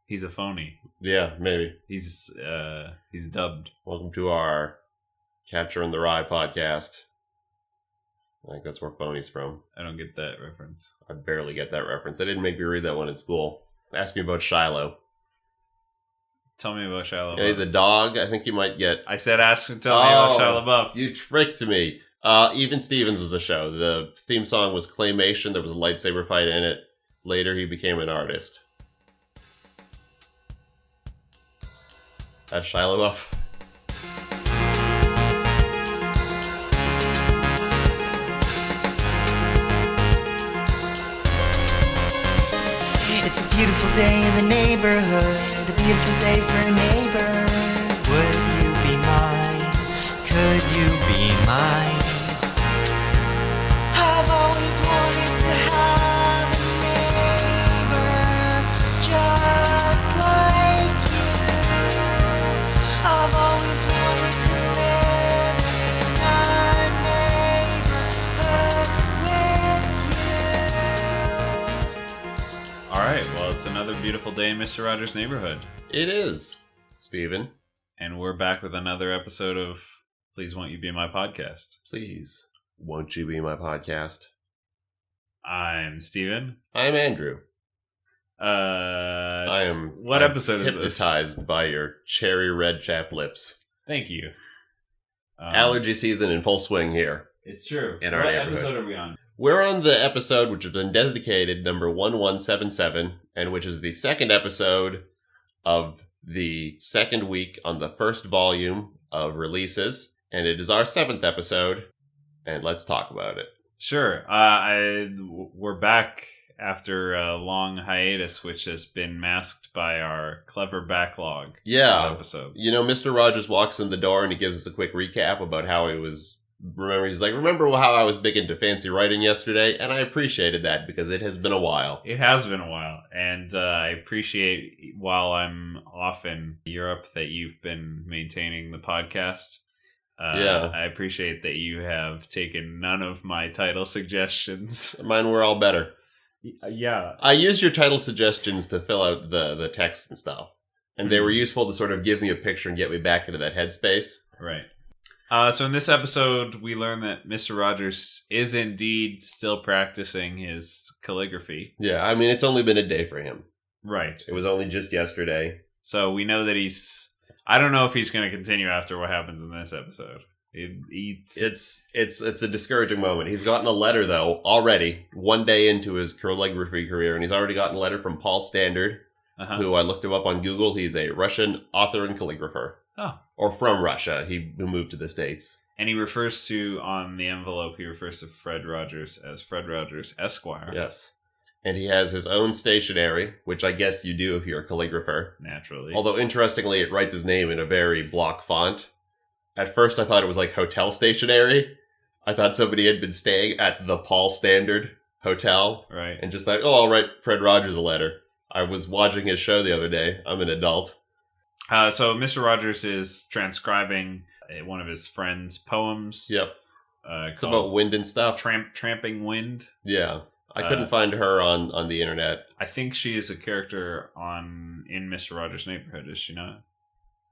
He's a phony. Yeah, maybe. He's dubbed. Welcome to our Capture in the Rye podcast. I think that's where phony's from. I don't get that reference. I barely get that reference. They didn't make me read that one in school. Ask me about Shiloh. Tell me about Shia LaBeouf. Yeah, he's a dog. I think you might get... I said ask and tell me about Shia LaBeouf. You tricked me. Even Stevens was a show. The theme song was Claymation. There was a lightsaber fight in it. Later, he became an artist. That's Shia LaBeouf. It's a beautiful day in the neighborhood, a beautiful day for a neighbor. Would you be mine? Could you be mine? I've always wanted to have a neighbor just like you. I've always wanted to live in a neighborhood with you. All right, well, it's another beautiful day in Mr. Rogers' neighborhood. It is, Steven. And we're back with another episode of Please Won't You Be My Podcast. Please, won't you be my podcast? I'm Steven. I'm Andrew. What episode is this? Hypnotized by your cherry red chap lips. Thank you. Allergy season in full swing here. It's true. In our what neighborhood. episode are we on? We're on the episode which has been dedicated number 1177, and which is the second episode of the second week on the first volume of releases, and it is our 7th episode, and let's talk about it. Sure. We're back after a long hiatus, which has been masked by our clever backlog of episodes. You know, Mr. Rogers walks in the door and he gives us a quick recap about how he was... Remember how I was big into fancy writing yesterday? And I appreciated that because it has been a while. It has been a while. And I appreciate, while I'm off in Europe, that you've been maintaining the podcast. I appreciate that you have taken none of my title suggestions. Mine were all better. Yeah. I used your title suggestions to fill out the text and stuff. And they were useful to sort of give me a picture and get me back into that headspace. Right. So in this episode, we learn that Mr. Rogers is indeed still practicing his calligraphy. Yeah, I mean, it's only been a day for him. Right. It was only just yesterday. So we know that he's... I don't know if he's going to continue after what happens in this episode. It's a discouraging moment. He's gotten a letter, though, already, one day into his calligraphy career, and he's already gotten a letter from Paul Standard, who I looked him up on Google. He's a Russian author and calligrapher. Oh. Or from Russia. He moved to the States. And he refers to, on the envelope, he refers to Fred Rogers as Fred Rogers, Esquire. Yes. And he has his own stationery, which I guess you do if you're a calligrapher. Naturally. Although, interestingly, it writes his name in a very block font. At first, I thought it was like hotel stationery. I thought somebody had been staying at the Paul Standard Hotel. Right. And just thought, I'll write Fred Rogers a letter. I was watching his show the other day. I'm an adult. So Mr. Rogers is transcribing one of his friend's poems. Yep. It's about wind and stuff. Tramping Wind. Yeah. I couldn't find her on the internet. I think she is a character in Mr. Rogers' Neighborhood, is she not?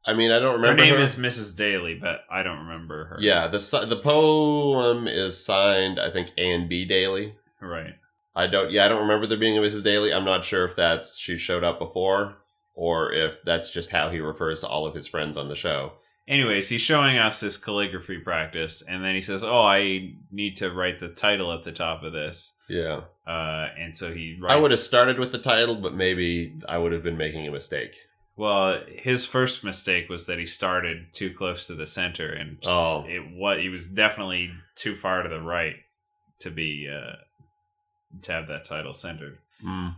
I mean, I don't remember her. Name is Mrs. Daly, but I don't remember her. Yeah, the poem is signed, I think, A&B Daly. Right. I don't remember there being a Mrs. Daly. I'm not sure if she showed up before, or if that's just how he refers to all of his friends on the show. Anyways, he's showing us his calligraphy practice, and then he says, I need to write the title at the top of this. Yeah. And so he writes... I would have started with the title, but maybe I would have been making a mistake. Well, his first mistake was that he started too close to the center, and he was definitely too far to the right to be to have that title centered. Mm.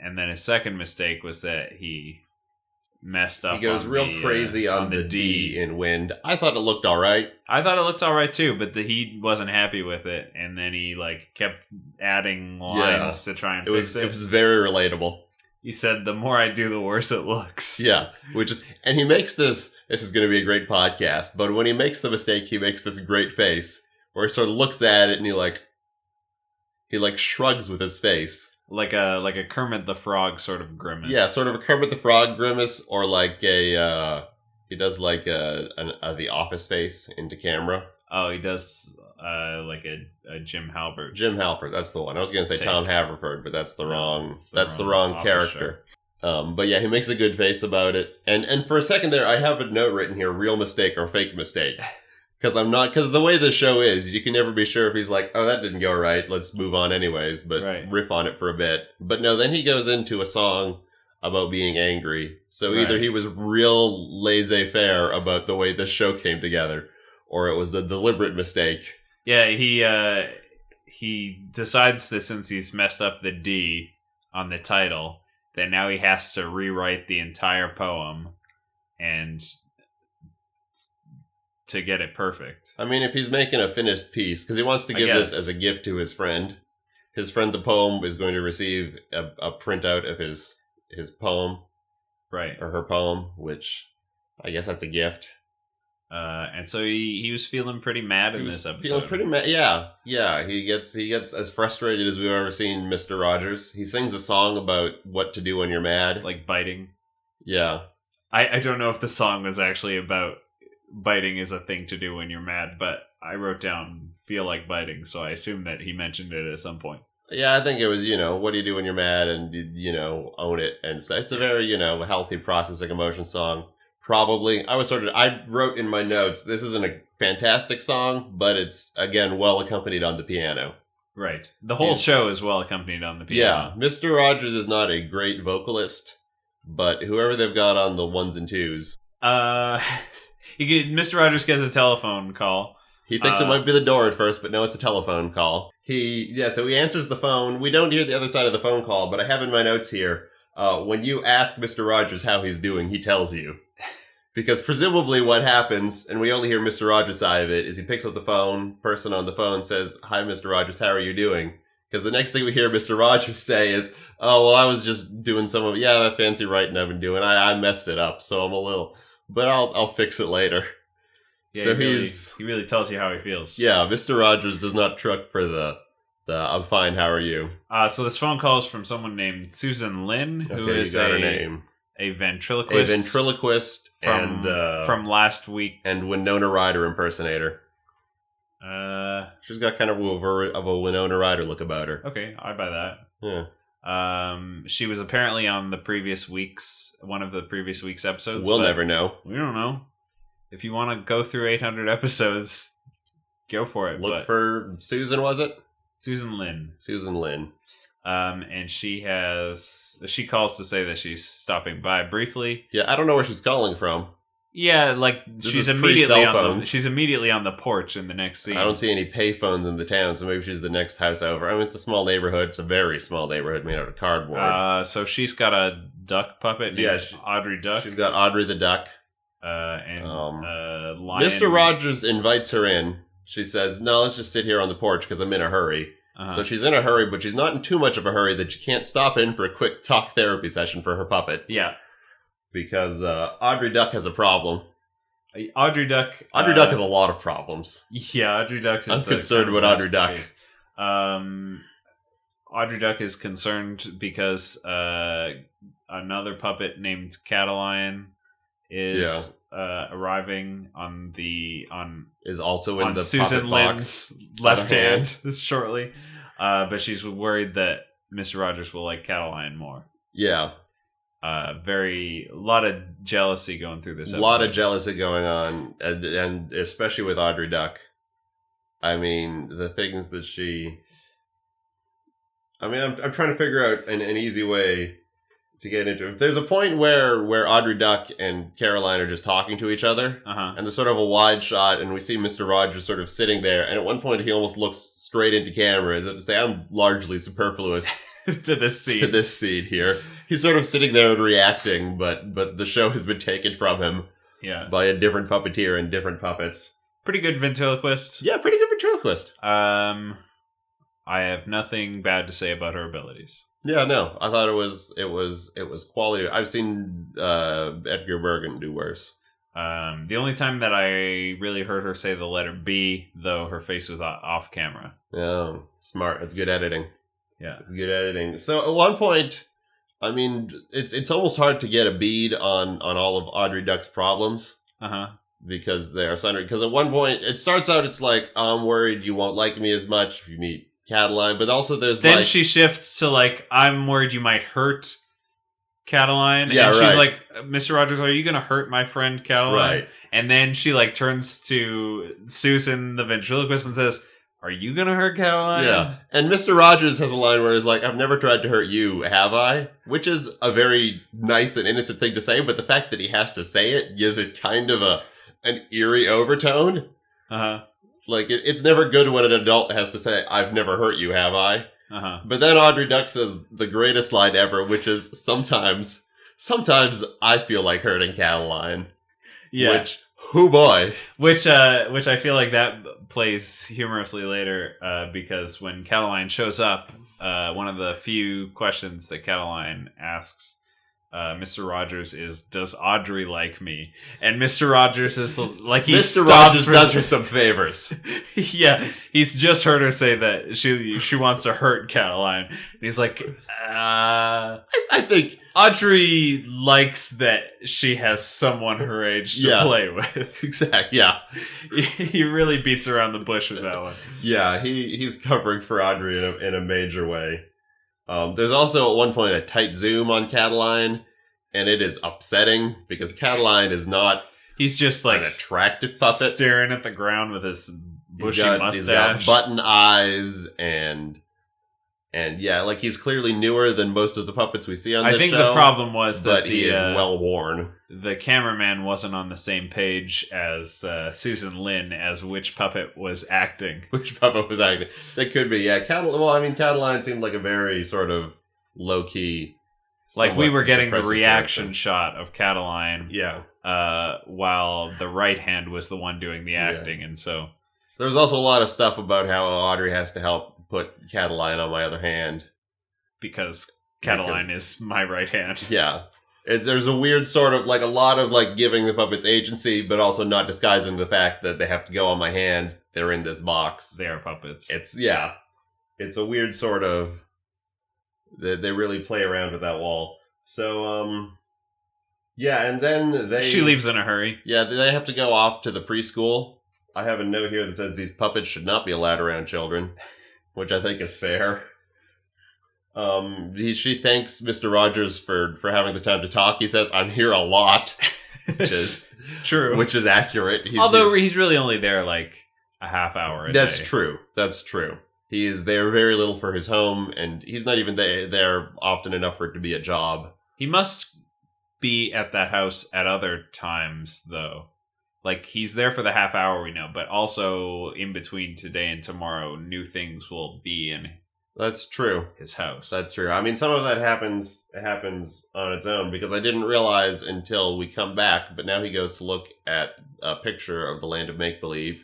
And then his second mistake was that he messed up. He goes real crazy on the D in Wind. I thought it looked all right. I thought it looked all right too, but he wasn't happy with it, and then he kept adding lines to try and fix it. It was very relatable. He said, "The more I do, the worse it looks." Yeah, and he makes this. This is going to be a great podcast, but when he makes the mistake, he makes this great face where he sort of looks at it and he shrugs with his face. like a Kermit the Frog sort of grimace. Yeah, sort of a Kermit the Frog grimace, or like he does like the Office face into camera. Oh, he does like a Jim Halpert. Jim Halpert, that's the one. I was going to say Tom Haverford, but that's the wrong. That's the wrong character. But yeah, he makes a good face about it. And for a second there, I have a note written here: real mistake or fake mistake. Because the way the show is, you can never be sure if he's like, oh, that didn't go right, let's move on anyways, but riff on it for a bit. But no, then he goes into a song about being angry. So either he was real laissez-faire about the way the show came together, or it was a deliberate mistake. Yeah, he decides that since he's messed up the D on the title, that now he has to rewrite the entire poem and to get it perfect. I mean, if he's making a finished piece, because he wants to give this as a gift to his friend. His friend, the poem, is going to receive a printout of his poem. Right. Or her poem, which I guess that's a gift. And so he was feeling pretty mad in this episode. Feeling pretty mad, yeah. He gets as frustrated as we've ever seen Mr. Rogers. He sings a song about what to do when you're mad. Like biting. Yeah. I don't know if the song was actually about biting is a thing to do when you're mad, but I wrote down feel like biting, so I assume that he mentioned it at some point. Yeah, I think it was, what do you do when you're mad, and, own it and stuff. It's a very, healthy processing emotion song. Probably. I wrote in my notes, this isn't a fantastic song, but it's, again, well accompanied on the piano. Right. The whole show is well accompanied on the piano. Yeah. Mr. Rogers is not a great vocalist, but whoever they've got on the ones and twos. Mr. Rogers gets a telephone call. He thinks it might be the door at first, but no, it's a telephone call. So he answers the phone. We don't hear the other side of the phone call, but I have in my notes here, when you ask Mr. Rogers how he's doing, he tells you. Because presumably what happens, and we only hear Mr. Rogers' side of it, is he picks up the phone, person on the phone says, "Hi, Mr. Rogers, how are you doing?" Because the next thing we hear Mr. Rogers say is, "Oh, well, I was just doing some of that fancy writing I've been doing. I messed it up, so I'm a little, but I'll fix it later." Yeah, so he really tells you how he feels. Yeah, Mr. Rogers does not truck for the "I'm fine, how are you?" So this phone call is from someone named Susan Lynn, who is her name. A ventriloquist. From last week. And Winona Ryder impersonator. She's got kind of a Winona Ryder look about her. Okay, I buy that. Yeah. She was apparently on one of the previous week's episodes. We'll never know. We don't know. If you want to go through 800 episodes, go for it. Look for Susan, was it? Susan Lynn. Susan Lynn. And she calls to say that she's stopping by briefly. Yeah, I don't know where she's calling from. Yeah, like she's immediately on the porch in the next scene. I don't see any payphones in the town, so maybe she's the next house over. I mean, it's a small neighborhood. It's a very small neighborhood made out of cardboard. So she's got a duck puppet named Audrey Duck. She's got Audrey the Duck. And Lion. Mr. Rogers invites her in. She says, "No, let's just sit here on the porch because I'm in a hurry." So she's in a hurry, but she's not in too much of a hurry that she can't stop in for a quick talk therapy session for her puppet. Yeah. Because Audrey Duck has a problem. Audrey Duck has a lot of problems. Yeah, Audrey Duck is... I'm concerned with Audrey Duck. Audrey Duck is concerned because another puppet named Cataline is arriving is also in the Susan puppet box Lynn's left hand shortly. But she's worried that Mr. Rogers will like Cataline more. Yeah. A lot of jealousy going through this episode. A lot of jealousy going on, and especially with Audrey Duck. I mean, the things that I'm trying to figure out an easy way to get into it. There's a point where Audrey Duck and Caroline are just talking to each other, and there's sort of a wide shot, and we see Mr. Rogers sort of sitting there, and at one point he almost looks straight into camera, as if to say, "I'm largely superfluous to this scene here." He's sort of sitting there and reacting, but the show has been taken from him by a different puppeteer and different puppets. Pretty good ventriloquist. Yeah, pretty good ventriloquist. I have nothing bad to say about her abilities. Yeah, no, I thought it was quality. I've seen Edgar Bergen do worse. The only time that I really heard her say the letter B, though, her face was off camera. Oh, smart. That's good editing. Yeah. It's good editing. So at one point, I mean, it's almost hard to get a bead on all of Audrey Duck's problems. Uh-huh. Because they are sundry. Because at one point, it starts out, it's like, I'm worried you won't like me as much if you meet Cataline. But also there's then she shifts to like, I'm worried you might hurt Cataline. Yeah, and she's right. like, Mr. Rogers, are you going to hurt my friend Cataline? Right. And then she like turns to Susan, the ventriloquist, and says, are you going to hurt Cataline? Yeah. And Mr. Rogers has a line where he's like, I've never tried to hurt you, have I? Which is a very nice and innocent thing to say, but the fact that he has to say it gives it kind of an eerie overtone. Uh-huh. Like, it's never good when an adult has to say, I've never hurt you, have I? Uh-huh. But then Audrey Duck says the greatest line ever, which is, sometimes I feel like hurting Cataline. Yeah. Which, oh boy. Which I feel like that plays humorously later, because when Cataline shows up, one of the few questions that Cataline asks Mr. Rogers is, does Audrey like me? And Mr. Rogers is like, Mr. Rogers does her some favors. Yeah, he's just heard her say that she wants to hurt Cataline. And he's like, I think Audrey likes that she has someone her age to play with. Exactly, yeah. He really beats around the bush with that one. Yeah, he's covering for Audrey in a major way. There's also at one point a tight zoom on Cataline, and it is upsetting because Cataline is not he's just like an attractive puppet. Staring at the ground with his bushy mustache. He's got button eyes and yeah, like he's clearly newer than most of the puppets we see on this show. I think the problem was that he is well worn. The cameraman wasn't on the same page as Susan Lin as which puppet was acting. Which puppet was acting? That could be, yeah. Cataline seemed like a very sort of low key. Like we were getting the reaction character. shot of Cataline. Yeah. While the right hand was the one doing the acting, and so there was also a lot of stuff about how Audrey has to help put Cataline on my other hand. Because Cataline is my right hand. Yeah. There's a weird sort of, like, a lot of, like, giving the puppets agency, but also not disguising the fact that they have to go on my hand. They're in this box. They are puppets. It's a weird sort of... They really play around with that wall. So, yeah, and then She leaves in a hurry. Yeah, they have to go off to the preschool. I have a note here that says these puppets should not be allowed around children, which I think is fair. She thanks Mr. Rogers for having the time to talk. He says, I'm here a lot, which is true. Which is accurate. He's really only there like a half hour a day. That's true. He is there very little for his home, and he's not even there often enough for it to be a job. He must be at that house at other times, though. Like, he's there for the half hour we know, but also in between today and tomorrow, new things will be in That's true. His house. That's true. I mean, some of that happens on its own, because I didn't realize until we come back, but now he goes to look at a picture of the Land of Make-Believe,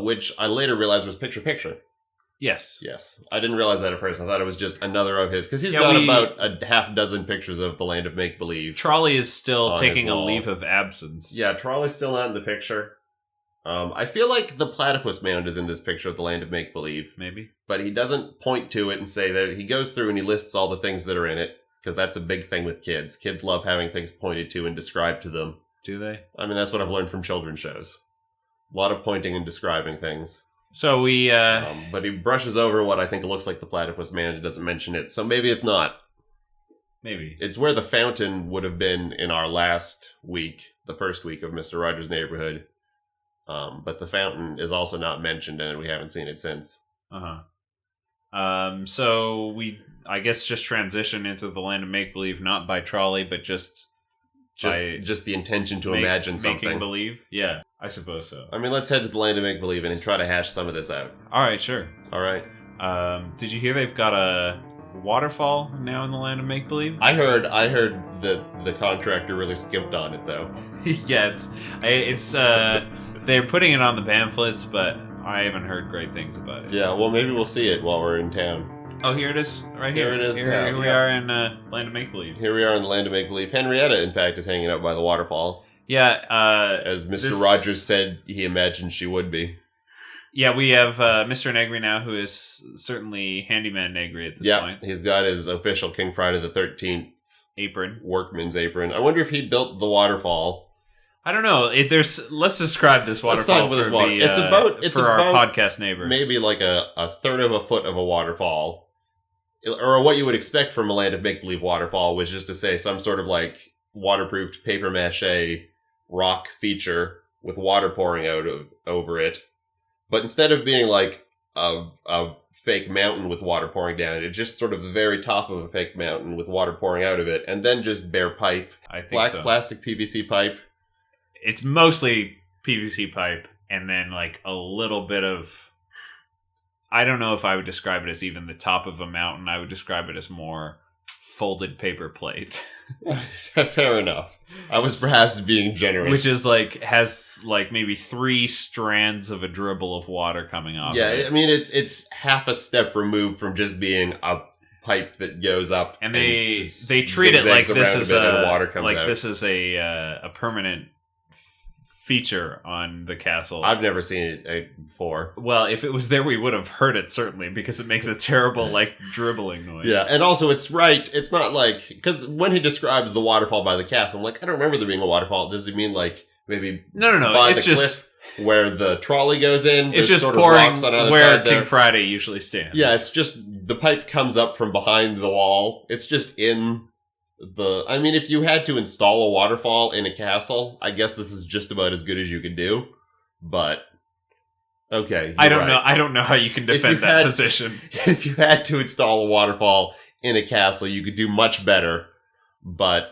which I later realized was picture-picture. Yes. Yes. I didn't realize that at first. I thought it was just another of his, because he's got about a half dozen pictures of the Land of Make-Believe. Trolley is still taking a leave of absence. Yeah, Trolley's still not in the picture. I feel like the platypus mound is in this picture of the Land of Make-Believe. Maybe. But he doesn't point to it and say that. He goes through and he lists all the things that are in it, because that's a big thing with kids. Kids love having things pointed to and described to them. Do they? I mean, that's what I've learned from children's shows. A lot of pointing and describing things. So we... but he brushes over what I think looks like the platypus mound and doesn't mention it. So maybe it's not. Maybe. It's where the fountain would have been in our last week, the first week of Mr. Rogers' Neighborhood. But the fountain is also not mentioned, and we haven't seen it since. So we, I guess, just transition into the Land of Make-Believe, not by Trolley, but just the intention to imagine something. Making believe? Yeah, I suppose so. I mean, let's head to the Land of Make-Believe and try to hash some of this out. All right, sure. All right. Did you hear they've got a waterfall now in the Land of Make-Believe? I heard that the contractor really skimped on it, though. Yeah, it's they're putting it on the pamphlets, but I haven't heard great things about it. Yeah, well, maybe we'll see it while we're in town. Oh, here it is, right here. Here it is. Here we are in Land of Make-Believe. Here we are in the Land of Make-Believe. Henrietta, in fact, is hanging out by the waterfall. Yeah. As Mr. Rogers said he imagined she would be. Yeah, we have Mr. Negri now, who is certainly Handyman Negri at this point. He's got his official King Friday the 13th apron, workman's apron. I wonder if he built the waterfall. I don't know. Let's describe this waterfall for our podcast neighbors. Maybe like a third of a foot of a waterfall, or what you would expect from a Land of Make-Believe waterfall, which is to say some sort of like waterproofed paper mache rock feature with water pouring out over it. But instead of being like a fake mountain with water pouring down, it's just sort of the very top of a fake mountain with water pouring out of it, and then just bare pipe. I think black so. Plastic PVC pipe. It's mostly PVC pipe, and then like a little bit of... I don't know if I would describe it as even the top of a mountain. I would describe it as more folded paper plate. Fair enough. I was perhaps being generous. Which is has maybe 3 strands of a dribble of water coming off. Yeah, of it. I mean it's half a step removed from just being a pipe that goes up, and they treat it like this is this is a permanent feature on the castle. I've never seen it before. Well, if it was there, we would have heard it, certainly, because it makes a terrible, dribbling noise. Yeah, and also it's right. It's not because when he describes the waterfall by the castle, I'm like, I don't remember there being a waterfall. Does he mean maybe No. by It's the just cliff where the trolley goes in? It's just sort pouring of rocks on either where side there. King Friday usually stands. Yeah, it's just the pipe comes up from behind the wall. It's just in I mean, if you had to install a waterfall in a castle, I guess this is just about as good as you could do. But okay, I don't know how you can defend that position. If you had to install a waterfall in a castle, you could do much better. But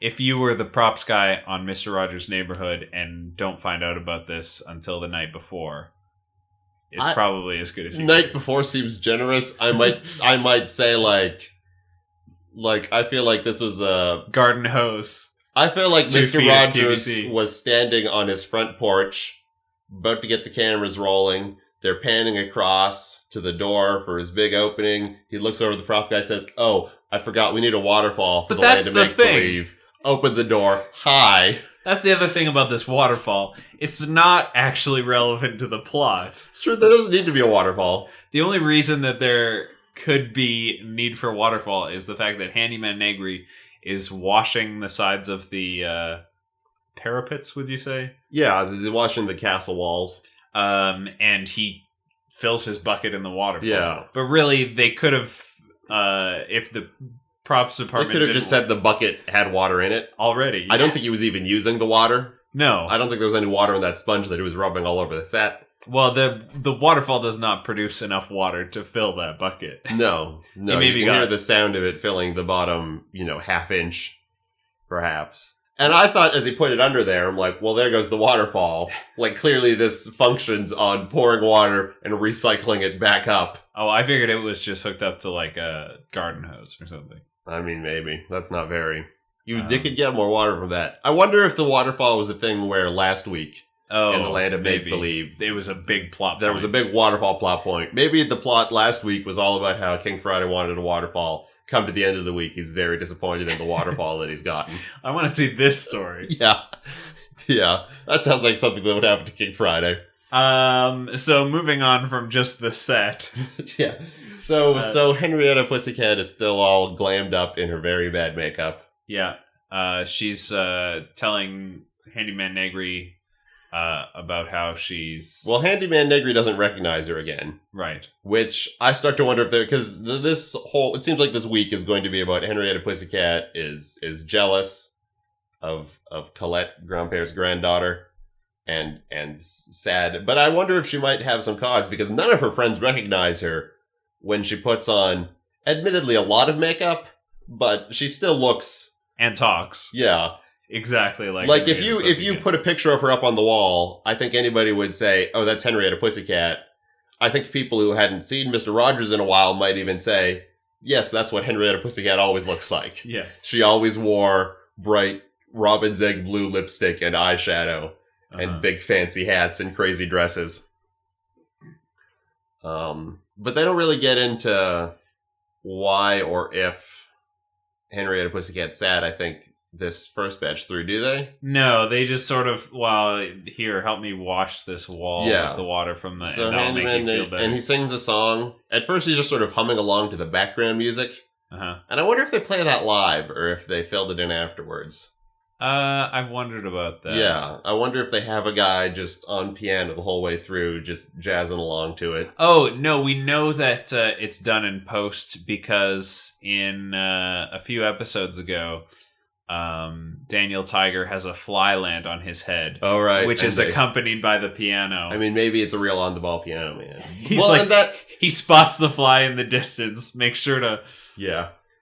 if you were the props guy on Mr. Rogers' Neighborhood and don't find out about this until the night before, it's probably as good as you night before seems generous. I might say I feel like this was a garden hose. I feel like Mr. Rogers was standing on his front porch, about to get the cameras rolling. They're panning across to the door for his big opening. He looks over, the prop guy says, "Oh, I forgot, we need a waterfall for the Land of Make-Believe." Open the door. Hi. That's the other thing about this waterfall. It's not actually relevant to the plot. It's true, there doesn't need to be a waterfall. The only reason that there could be need for a waterfall is the fact that Handyman Negri is washing the sides of the parapets, would you say? Yeah, he's washing the castle walls. And he fills his bucket in the waterfall. Yeah. But really, they could have, if the props department... They could have just said the bucket had water in it. Already. I don't think he was even using the water. No. I don't think there was any water in that sponge that he was rubbing all over the set. Well, the waterfall does not produce enough water to fill that bucket. No. You can hear the sound of it filling the bottom, half inch, perhaps. And I thought as he put it under there, I'm like, well, there goes the waterfall. Clearly this functions on pouring water and recycling it back up. Oh, I figured it was just hooked up to a garden hose or something. I mean, maybe. That's not very... They could get more water from that. I wonder if the waterfall was a thing where last week... in the Land of Make-Believe, it was a big plot point. There was a big waterfall plot point. Maybe the plot last week was all about how King Friday wanted a waterfall. Come to the end of the week, he's very disappointed in the waterfall that he's gotten. I want to see this story. Yeah. That sounds like something that would happen to King Friday. So moving on from just the set. Yeah. So Henrietta Pussycat is still all glammed up in her very bad makeup. Yeah. She's telling Handyman Negri about how she's... Well, Handyman Negri doesn't recognize her again. Right. Which I start to wonder if because it seems like this week is going to be about Henrietta Pussycat is jealous of Colette, Grandpare's granddaughter, and sad. But I wonder if she might have some cause, because none of her friends recognize her when she puts on, admittedly, a lot of makeup, but she still looks... And talks. Yeah. Exactly if you put a picture of her up on the wall, I think anybody would say, "Oh, that's Henrietta Pussycat." I think people who hadn't seen Mr. Rogers in a while might even say, "Yes, that's what Henrietta Pussycat always looks like." Yeah, she always wore bright robin's egg blue lipstick and eyeshadow and big fancy hats and crazy dresses. But they don't really get into why or if Henrietta Pussycat's sad. I think this first batch through, do they? No, they just sort of, here, help me wash this wall with the water from the... So and that'll make you feel better. And he sings a song. At first, he's just sort of humming along to the background music. Uh-huh. And I wonder if they play that live or if they filled it in afterwards. I've wondered about that. Yeah, I wonder if they have a guy just on piano the whole way through, just jazzing along to it. Oh, no, we know that it's done in post because in a few episodes ago... Daniel Tiger has a fly land on his head. Oh, right. Which is accompanied by the piano. I mean, maybe it's a real on-the-ball piano, man. He spots the fly in the distance, makes sure to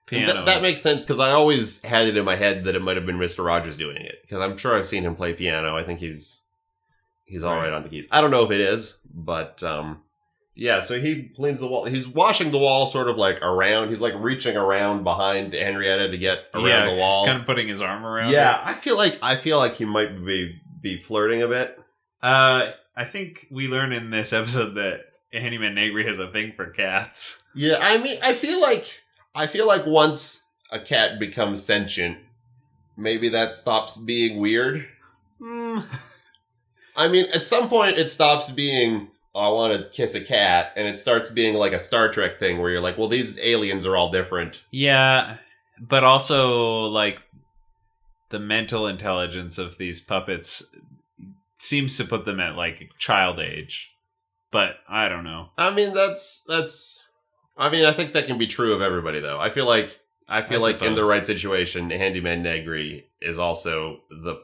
piano. That makes sense, because I always had it in my head that it might have been Mr. Rogers doing it, because I'm sure I've seen him play piano. I think he's all right on the keys. I don't know if it is, but... Yeah, so he cleans the wall. He's washing the wall sort of like around. He's like reaching around behind Henrietta to get around the wall. Kind of putting his arm around her. I feel like he might be flirting a bit. I think we learn in this episode that Handyman Negri has a thing for cats. Yeah, I mean, I feel like once a cat becomes sentient, maybe that stops being weird. I mean, at some point it stops being... I want to kiss a cat, and it starts being like a Star Trek thing where you're like, well, these aliens are all different. Yeah, but also, like, the mental intelligence of these puppets seems to put them at, like, child age. But I don't know. I mean, I think that can be true of everybody, though. I feel like in the right situation, Handyman Negri is also the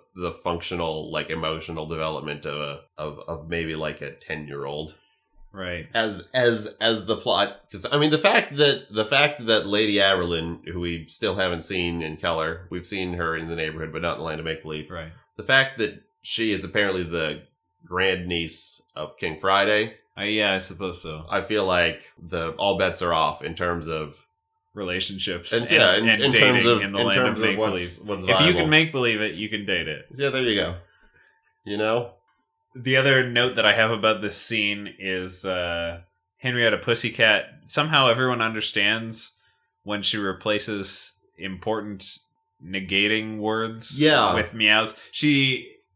functional, like, emotional development of maybe like a 10-year-old, right? As the plot, because I mean the fact that Lady Aberlin, who we still haven't seen in color, we've seen her in the neighborhood, but not in the Land of Make Believe. Right. The fact that she is apparently the grandniece of King Friday. Yeah, I suppose so. I feel like all bets are off in terms of relationships and dating terms of, in the land of make believe. What's if you can make believe it, you can date it. Yeah, there you go. You know? The other note that I have about this scene is Henrietta Pussycat. Somehow everyone understands when she replaces important negating words with meows.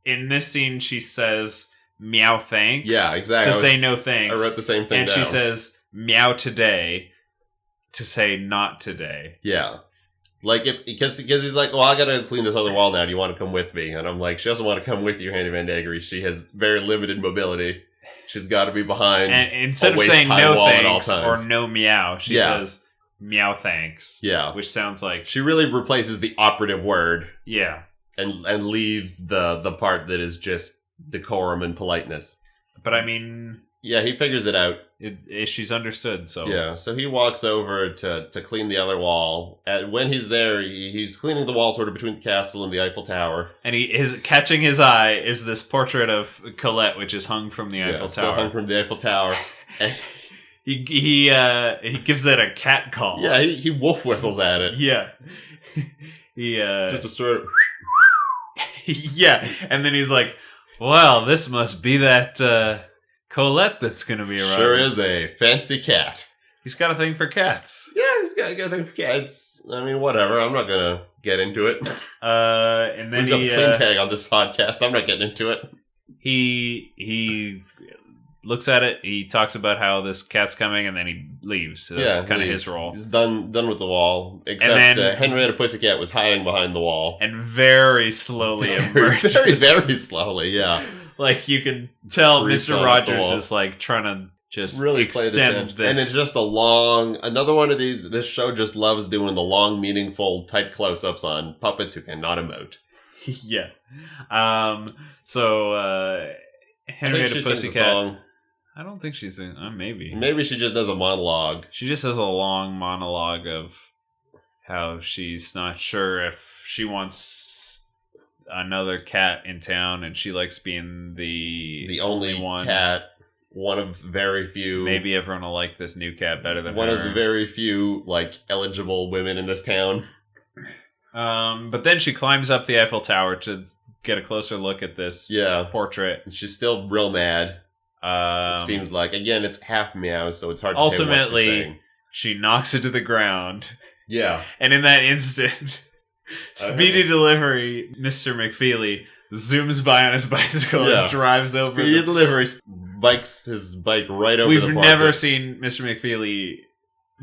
In this scene, she says meow thanks. Yeah, exactly. To say no thanks. I wrote the same thing and down. She says meow today to say not today. Yeah. Like, because he's like, well, I gotta clean this other wall now. Do you want to come with me? And I'm like, she doesn't want to come with you, Handyman Negri. She has very limited mobility. She's got to be behind. And instead of saying no thanks or no meow, she says meow thanks. Yeah. Which sounds like... She really replaces the operative word. Yeah. And leaves the part that is just decorum and politeness. But I mean... Yeah, he figures it out. She's understood, so... Yeah, so he walks over to clean the other wall. And when he's there, he's cleaning the wall sort of between the castle and the Eiffel Tower. And catching his eye is this portrait of Colette, which is hung from the Eiffel Tower. Still hung from the Eiffel Tower. And he gives it a cat call. Yeah, he wolf whistles at it. Yeah. Just a sort of... Yeah, and then he's like, well, this must be that... Colette that's going to be around. Sure is a fancy cat. He's got a thing for cats. Yeah, he's got a thing for cats. I mean, whatever. I'm not going to get into it. And then we've got the clean tag on this podcast. I'm not getting into it. He looks at it. He talks about how this cat's coming, and then he leaves. So that's kind of his role. He's done with the wall. Except Henrietta Pussycat was hiding behind the wall. And very slowly emerges. Very, very slowly, yeah. Like, you can tell Mr. Rogers is, like, trying to just really extend this. And it's just another one of these, this show just loves doing the long, meaningful, tight close-ups on puppets who cannot emote. Yeah. So, Henrietta Pussycat... I don't think she's in... maybe. Maybe she just does a monologue. She just has a long monologue of how she's not sure if she wants... another cat in town, and she likes being the only one cat, one of very few. Maybe everyone will like this new cat better than one her. of the very few like eligible women in this town. But then she climbs up the Eiffel Tower to get a closer look at this portrait. And she's still real mad. It seems like, again, it's half meows, so it's hard to tell what she's saying. She knocks it to the ground. Yeah, and in that instant. Speedy delivery, Mr. McFeely zooms by on his bicycle and drives over. Speedy delivery bikes his bike right over the portrait. We've never seen Mr. McFeely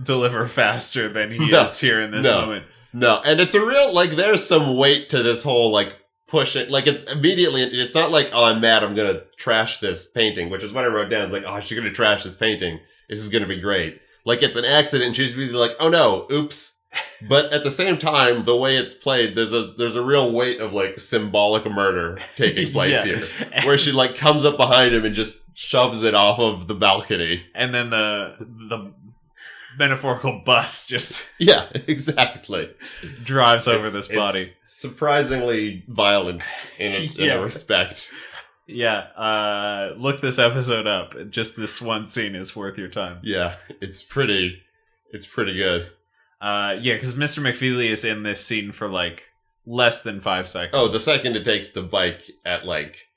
deliver faster than he is here in this moment. No, and it's a real, like, there's some weight to this whole, like, push it. Like, it's immediately, it's not like, oh, I'm mad, I'm gonna trash this painting, which is what I wrote down. It's like, oh, she's gonna trash this painting. This is gonna be great. Like, it's an accident, and she's really like, oh no, oops. But at the same time, the way it's played, there's a real weight of, like, symbolic murder taking place here. Where she, like, comes up behind him and just shoves it off of the balcony. And then the metaphorical bus just... Yeah, exactly. Drives over this body. It's surprisingly violent in a respect. Yeah, look this episode up. Just this one scene is worth your time. Yeah, it's pretty good. Because Mr. McFeely is in this scene for, like, less than 5 seconds. Oh, the second it takes the bike at, like,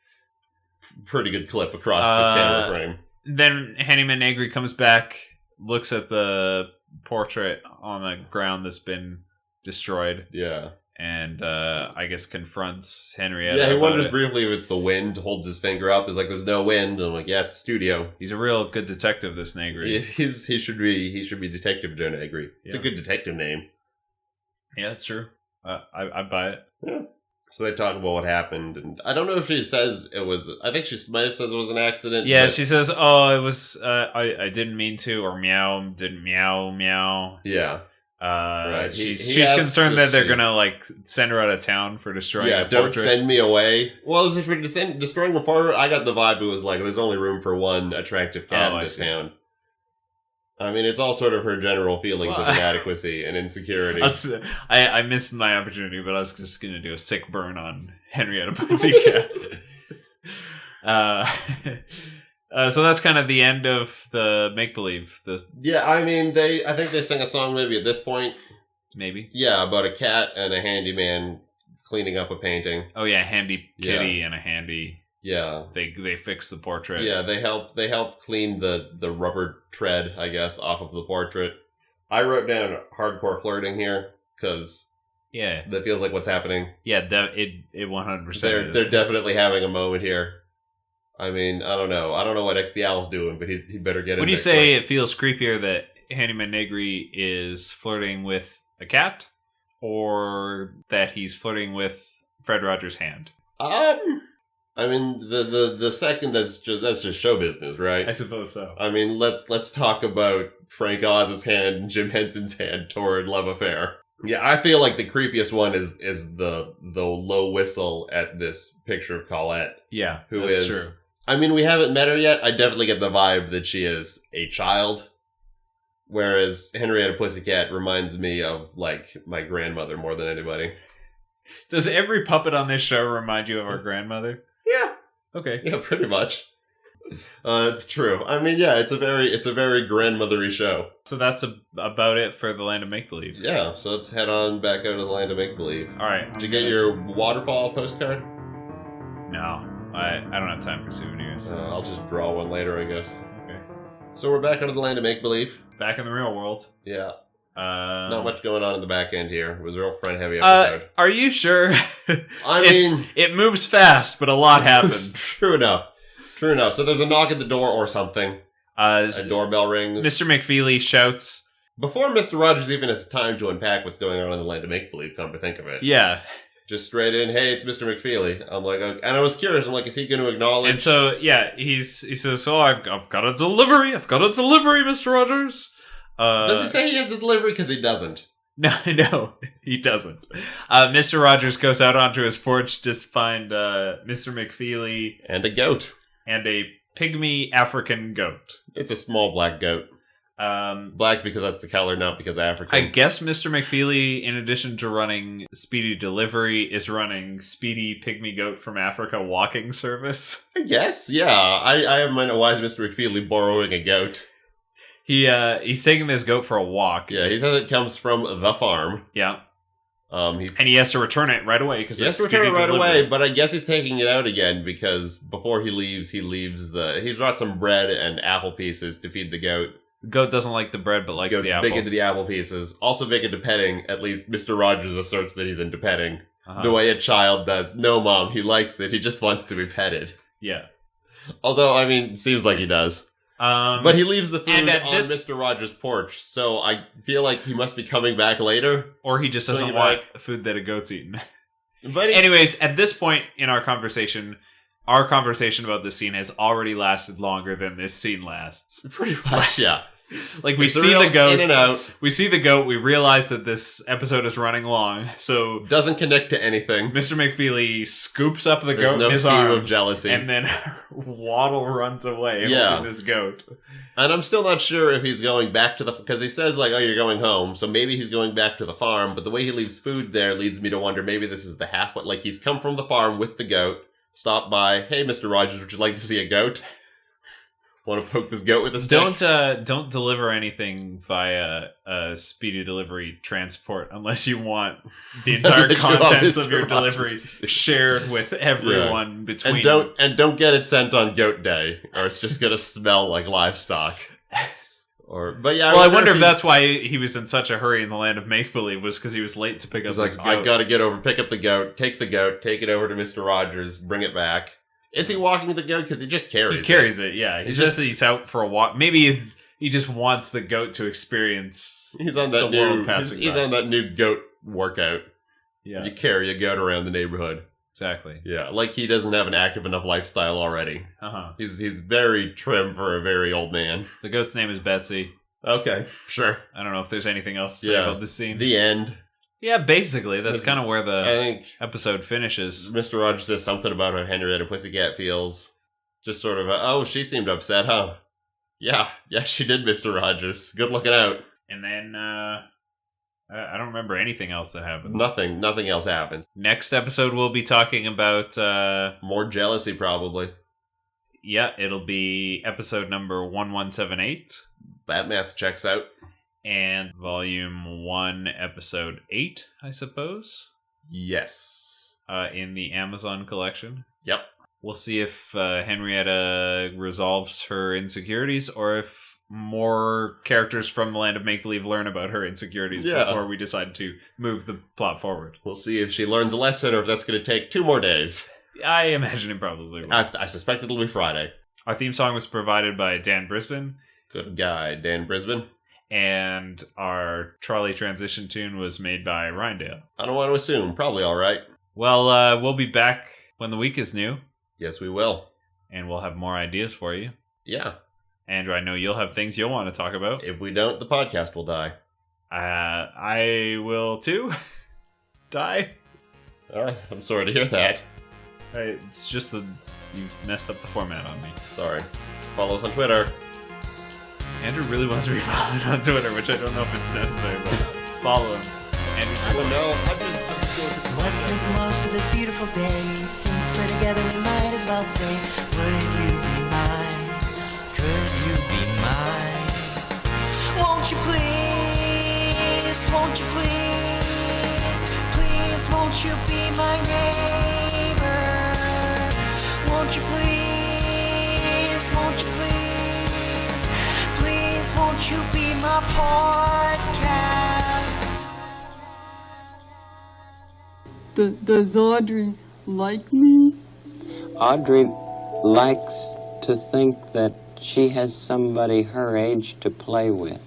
pretty good clip across the camera frame. Then Handyman Negri comes back, looks at the portrait on the ground that's been destroyed. Yeah. And, I guess confronts Henrietta. Yeah, he wonders briefly if it's the wind, holds his finger up, is like, there's no wind. And I'm like, yeah, it's the studio. He's a real good detective, this Negri. He should be Detective Joe Negri. It's a good detective name. Yeah, that's true. I buy it. Yeah. So they talk about what happened, and I don't know if she says it was, I think she might have said it was an accident. Yeah, she says, oh, it was, I didn't mean to, or didn't meow. Yeah. Right. She's concerned that they're gonna, like, send her out of town for destroying the portrait. Don't send me away. Well, it was just for destroying the portrait. I got the vibe it was like, there's only room for one attractive cat in this town. I mean, it's all sort of her general feelings of inadequacy and insecurity. I missed my opportunity, but I was just going to do a sick burn on Henrietta Pussycat. So that's kind of the end of the make-believe. Yeah, I mean, I think they sang a song maybe at this point. Maybe. Yeah, about a cat and a handyman cleaning up a painting. Oh yeah, handy kitty and a handy... Yeah, they fix the portrait. Yeah, they help clean the rubber tread, I guess, off of the portrait. I wrote down hardcore flirting here because that feels like what's happening. Yeah, it 100%. They're definitely having a moment here. I mean, I don't know what X the Owl's doing, but he better get in. Would you say it feels creepier that Handyman Negri is flirting with a cat, or that he's flirting with Fred Rogers' hand? I mean, the second that's just show business, right? I suppose so. I mean, let's talk about Frank Oz's hand and Jim Henson's hand toward love affair. Yeah, I feel like the creepiest one is the low whistle at this picture of Colette. Yeah, that's true. I mean, we haven't met her yet. I definitely get the vibe that she is a child. Whereas Henrietta Pussycat reminds me of, like, my grandmother more than anybody. Does every puppet on this show remind you of our grandmother? Yeah. Okay. Yeah, pretty much. It's true. I mean, yeah, it's a very grandmothery show. So that's about it for the Land of Make Believe. Yeah, so let's head on back out to the Land of Make Believe. All right. Did you get your waterfall postcard? No, I don't have time for souvenirs. I'll just draw one later, I guess. Okay. So we're back out of the Land of Make Believe. Back in the real world. Yeah. Not much going on in the back end here. It was a real front-heavy episode. Are you sure? I mean... It moves fast, but a lot happens. True enough. So there's a knock at the door or something. A doorbell rings. Mr. McFeely shouts. Before Mr. Rogers even has time to unpack what's going on in the Land of Make-Believe, come to think of it. Yeah. Just straight in, hey, it's Mr. McFeely. I'm like, okay. And I was curious. I'm like, is he going to acknowledge? And so, yeah, he says, oh, I've got a delivery. Mr. Rogers. Does he say he has the delivery? Because he doesn't. No, he doesn't. Mr. Rogers goes out onto his porch to find Mr. McFeely. And a goat. And a pygmy African goat. It's a small black goat. Black because that's the color, not because African. I guess Mr. McFeely, in addition to running Speedy Delivery, is running Speedy Pygmy Goat from Africa walking service. I guess, yeah. I have my why is Mr. McFeely borrowing a goat? He's taking this goat for a walk. Yeah, he says it comes from the farm. Yeah. And he has to return it right away because it's Speedy Delivery. Away. But I guess he's taking it out again because before he leaves, he brought some bread and apple pieces to feed the goat. The goat doesn't like the bread, but likes Goat's the apple. big into the apple pieces. Also big into petting. At least Mr. Rogers asserts that he's into petting. Uh-huh. The way a child does. No, Mom, he likes it. He just wants to be petted. Yeah. Although, I mean, it seems like he does. But he leaves the food on Mr. Rogers' porch, so I feel like he must be coming back later. Or he just doesn't want food that a goat's eaten. But anyways, at this point in our conversation about this scene has already lasted longer than this scene lasts. Pretty much, yeah. Like, we see the goat. In and out. We see the goat. We realize that this episode is running long. So doesn't connect to anything. Mr. McFeely scoops up the There's goat no in his theme arms. of jealousy. And then Waddle runs away holding this goat. And I'm still not sure if he's going back to the... Because he says, like, oh, you're going home. So maybe he's going back to the farm. But the way he leaves food there leads me to wonder maybe this is the halfway... Like, he's come from the farm with the goat. Stopped by, hey, Mr. Rogers, would you like to see a goat? Want to poke this goat with a stick? Don't deliver anything via a speedy delivery transport unless you want the entire contents of your delivery shared with everyone between. And don't get it sent on Goat Day, or it's just gonna smell like livestock. But yeah, I wonder if that's why he was in such a hurry in the land of make believe, was because he was late to pick up. He's like, I gotta pick up the goat, take it over to Mr. Rogers, bring it back. Is he walking the goat? Because he just carries it. He carries it, yeah. He's out for a walk. Maybe he just wants the goat to experience He's on that new goat workout. Yeah. You carry a goat around the neighborhood. Exactly. Yeah, like he doesn't have an active enough lifestyle already. Uh-huh. He's very trim for a very old man. The goat's name is Betsy. Okay, sure. I don't know if there's anything else to say about this scene. The end. Yeah, basically. That's kind of where the episode finishes. Mr. Rogers says something about how Henrietta Pussycat feels. Just sort of, oh, she seemed upset, huh? Yeah, she did, Mr. Rogers. Good looking out. And then, I don't remember anything else that happens. Nothing else happens. Next episode, we'll be talking about... more jealousy, probably. Yeah, it'll be episode number 1178. That math checks out. And volume 1, episode 8, I suppose? Yes. In the Amazon collection. Yep. We'll see if Henrietta resolves her insecurities, or if more characters from the Land of Make-Believe learn about her insecurities before we decide to move the plot forward. We'll see if she learns a lesson, or if that's going to take 2 more days. I imagine it probably will. I suspect it'll be Friday. Our theme song was provided by Dan Brisbane. Good guy, Dan Brisbane. And our trolley transition tune was made by Rindale. I don't want to assume. Probably all right. Well, we'll be back when the week is new. Yes, we will. And we'll have more ideas for you. Yeah. Andrew, I know you'll have things you'll want to talk about. If we don't, the podcast will die. I will too. Die. I'm sorry to hear that. It's just that you messed up the format on me. Sorry. Follow us on Twitter. Andrew really wants to be followed on Twitter, which I don't know if it's necessary, but follow him. Andrew, I don't know. I'm just doing this. So let's make the most of this beautiful day. Since we're together, we might as well say, would you be mine? Could you be mine? Won't you please? Won't you please? Please, won't you be my neighbor? Won't you please? Won't you please? Please, won't you be my podcast? Does Audrey like me? Audrey likes to think that she has somebody her age to play with.